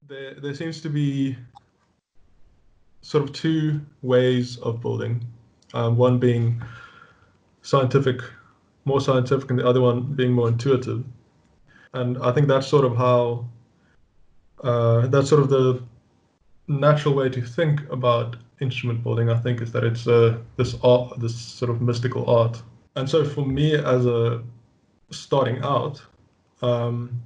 There seems to be sort of two ways of building. One being scientific, more scientific, and the other one being more intuitive. And I think that's sort of how that's sort of the natural way to think about instrument building. I think is that it's this art, this sort of mystical art. And so for me, as a starting out, um,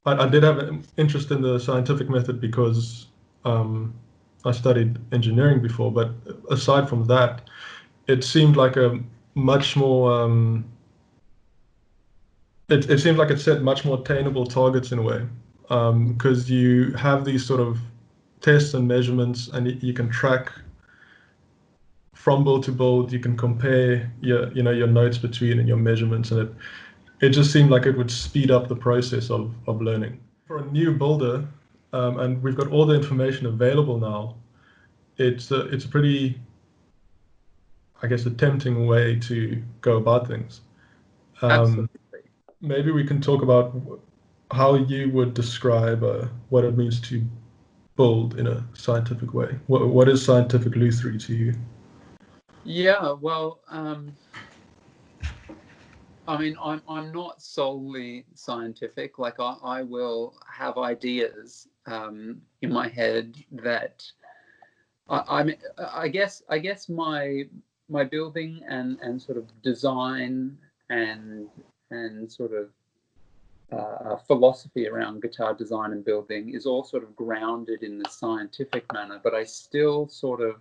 I did have an interest in the scientific method because I studied engineering before. But aside from that, it seemed like a much more it seemed like it set much more attainable targets in a way, because you have these sort of tests and measurements, and you can track from build to build. You can compare your notes between and your measurements, and it just seemed like it would speed up the process of learning. For a new builder, and we've got all the information available now, it's a pretty, I guess, a tempting way to go about things. Um, Absolutely. Maybe we can talk about how you would describe what it means to build in a scientific way. What is scientific Luthery to you? Yeah, well, I mean, I'm not solely scientific. Like I will have ideas in my head that I guess my building and sort of design and sort of philosophy around guitar design and building is all sort of grounded in the scientific manner, but I still sort of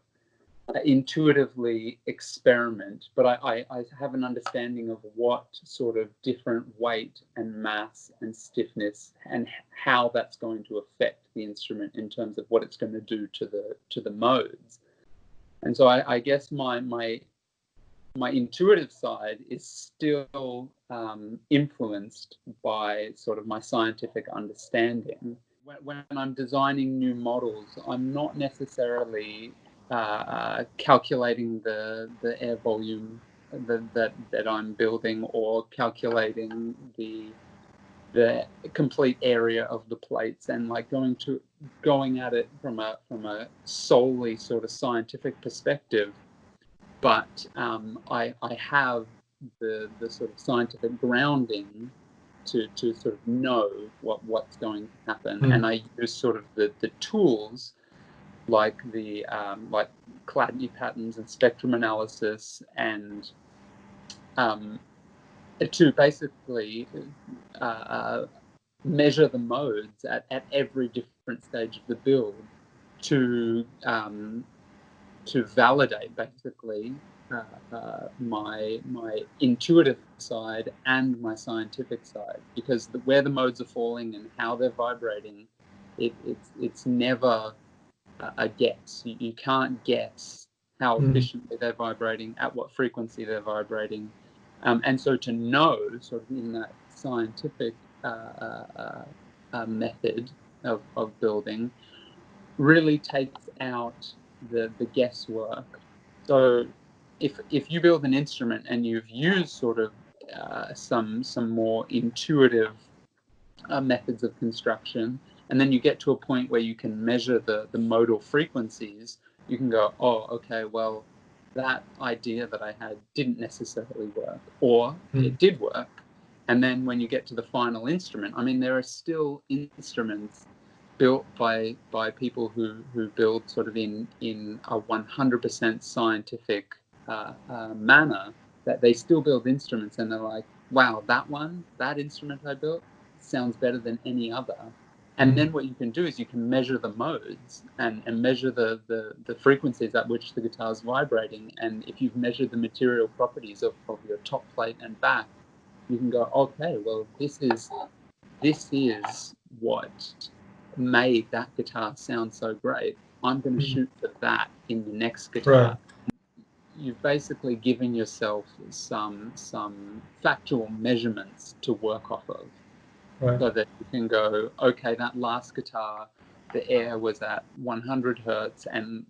intuitively experiment, but I have an understanding of what sort of different weight and mass and stiffness and how that's going to affect the instrument in terms of what it's going to do to the modes. And so I guess my intuitive side is still influenced by sort of my scientific understanding. When I'm designing new models, I'm not necessarily calculating the air volume that I'm building, or calculating the complete area of the plates, and like going at it from a solely sort of scientific perspective. But I have the sort of scientific grounding to sort of know what's going to happen, and I use sort of the tools like the like Chladni patterns and spectrum analysis, and to basically measure the modes at every different stage of the build to validate basically my intuitive side and my scientific side, because where the modes are falling and how they're vibrating, it's never a guess. You can't guess how efficiently they're vibrating, at what frequency they're vibrating, and so to know sort of in that scientific method of building really takes out the guesswork. So if you build an instrument and you've used sort of some more intuitive methods of construction, and then you get to a point where you can measure the modal frequencies, you can go, oh, okay, well, that idea that I had didn't necessarily work, or it did work. And then when you get to the final instrument, I mean, there are still instruments built by people who build sort of in a 100% scientific manner, that they still build instruments and they're like, wow, that instrument I built sounds better than any other. And then what you can do is you can measure the modes and measure the frequencies at which the guitar is vibrating. And if you've measured the material properties of your top plate and back, you can go, okay, well, this is what made that guitar sound so great. I'm going to shoot for that in the next guitar. Right. You've basically given yourself some factual measurements to work off of. Right. So that you can go, okay, that last guitar, the air was at 100 hertz, and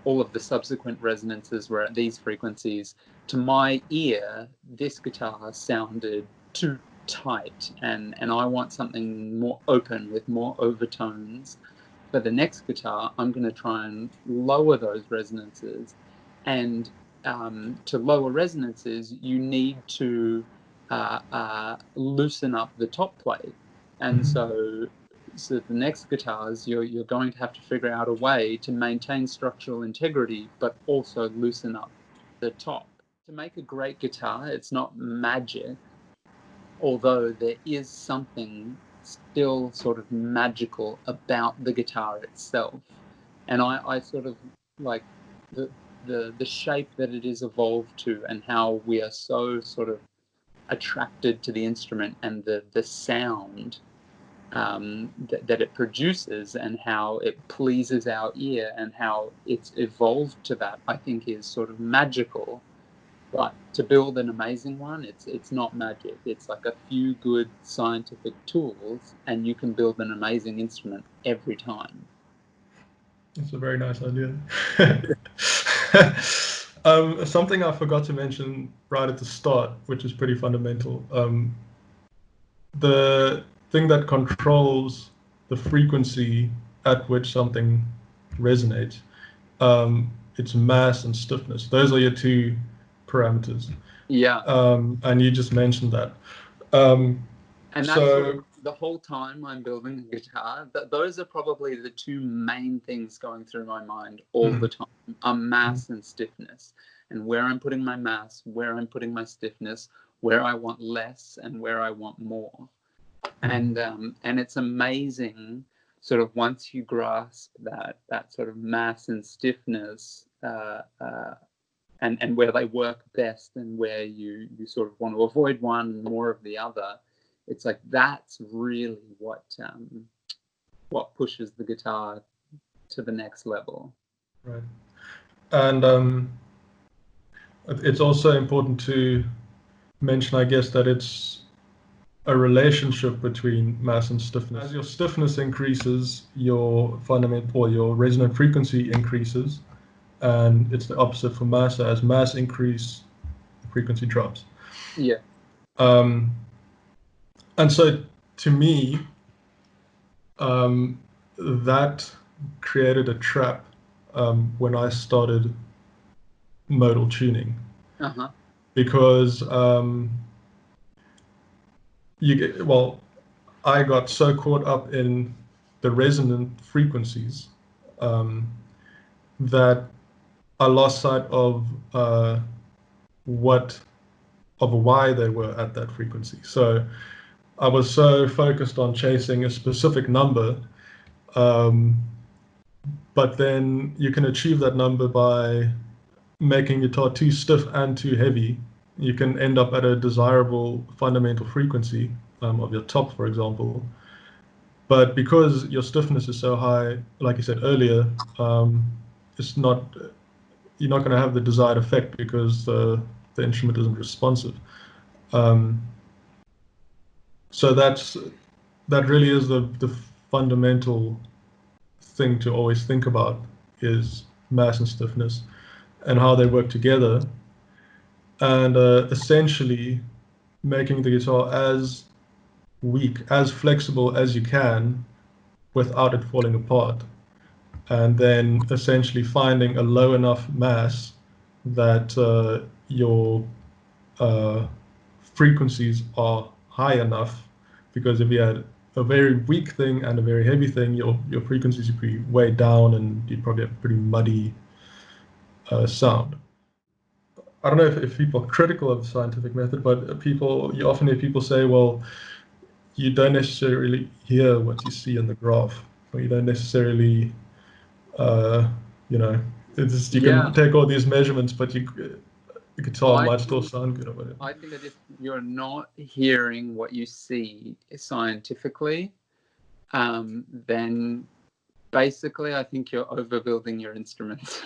all of the subsequent resonances were at these frequencies. To my ear, this guitar sounded 2 tight, and I want something more open with more overtones. For the next guitar, I'm going to try and lower those resonances. And to lower resonances, you need to loosen up the top plate. And so the next guitars, you're going to have to figure out a way to maintain structural integrity, but also loosen up the top. To make a great guitar, it's not magic, although there is something still sort of magical about the guitar itself. And I sort of like the shape that it is evolved to, and how we are so sort of attracted to the instrument and the sound that it produces, and how it pleases our ear, and how it's evolved to that, I think is sort of magical. But to build an amazing one, it's not magic. It's like a few good scientific tools, and you can build an amazing instrument every time. It's a very nice idea. Something I forgot to mention right at the start, which is pretty fundamental. The thing that controls the frequency at which something resonates, its mass and stiffness. Those are your two parameters. Yeah. And you just mentioned that. And that's sort of the whole time I'm building a guitar. Those are probably the two main things going through my mind all the time: are mass and stiffness, and where I'm putting my mass, where I'm putting my stiffness, where I want less and where I want more. And it's amazing, sort of, once you grasp that sort of mass and stiffness, and where they work best, and where you sort of want to avoid one and more of the other. It's like that's really what pushes the guitar to the next level. Right. And it's also important to mention, I guess, that it's a relationship between mass and stiffness. As your stiffness increases, your fundamental or your resonant frequency increases, and it's the opposite for mass. So as mass increase, the frequency drops. Yeah. And so to me, that created a trap when I started modal tuning. Uh-huh. Because I got so caught up in the resonant frequencies that I lost sight of why they were at that frequency. So I was so focused on chasing a specific number, but then you can achieve that number by making guitar too stiff and too heavy. You can end up at a desirable fundamental frequency of your top, for example. But because your stiffness is so high, like you said earlier, you're not going to have the desired effect because the instrument isn't responsive. So that really is the fundamental thing to always think about, is mass and stiffness and how they work together, and essentially making the guitar as weak, as flexible as you can without it falling apart, and then essentially finding a low enough mass that your frequencies are high enough. Because if you had a very weak thing and a very heavy thing, your frequencies would be way down, and you'd probably have a pretty muddy sound. I don't know if people are critical of the scientific method, but you often hear people say, well, you don't necessarily hear what you see in the graph, or you don't necessarily, you can take all these measurements, but the guitar might still sound good or whatever. I think that if you're not hearing what you see scientifically, then basically I think you're overbuilding your instruments.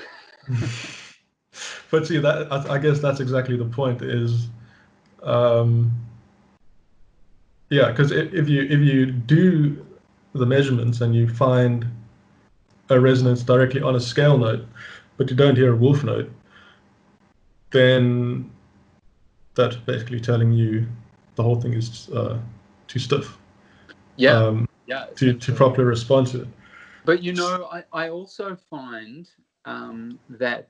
But see, that I guess that's exactly the point. Is because if you do the measurements and you find a resonance directly on a scale note, but you don't hear a wolf note, then that's basically telling you the whole thing is too stiff. Yeah, To essentially. properly respond to it. But I also find that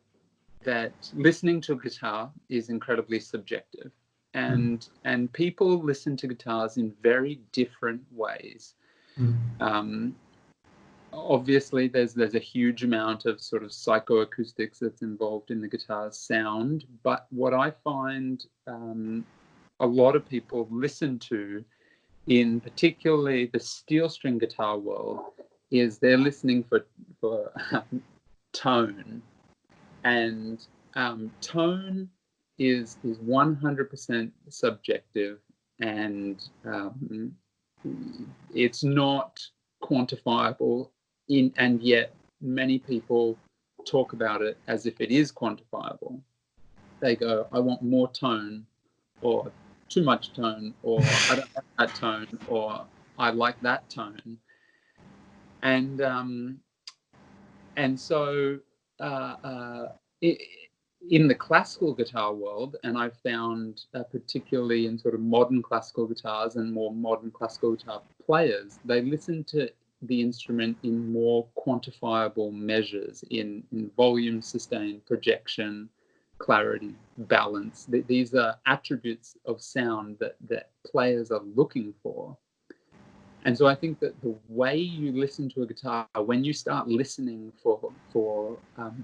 listening to a guitar is incredibly subjective, and people listen to guitars in very different ways. Obviously, there's a huge amount of sort of psychoacoustics that's involved in the guitar's sound, but what I find a lot of people listen to, in particularly the steel string guitar world, is they're listening for tone, and tone is 100% subjective, and it's not quantifiable. And yet many people talk about it as if it is quantifiable. They go, I want more tone, or too much tone, or I don't like that tone, or I like that tone. And so in the classical guitar world, and I've found particularly in sort of modern classical guitars and more modern classical guitar players, they listen to the instrument in more quantifiable measures, in volume, sustain, projection, clarity, balance. These are attributes of sound that players are looking for. And so I think that the way you listen to a guitar, when you start listening for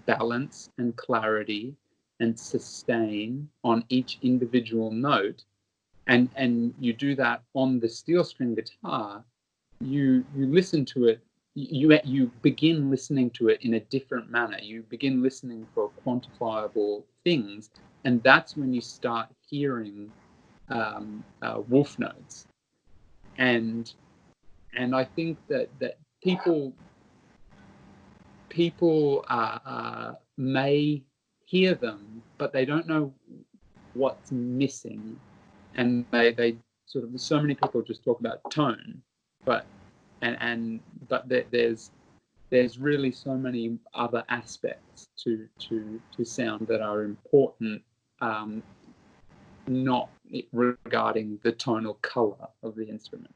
balance and clarity and sustain on each individual note, and you do that on the steel string guitar, you listen to it. You begin listening to it in a different manner. You begin listening for quantifiable things, and that's when you start hearing wolf notes. And I think that people may hear them, but they don't know what's missing, and they sort of, so many people just talk about tone, but there's really so many other aspects to sound that are important, not regarding the tonal color of the instrument.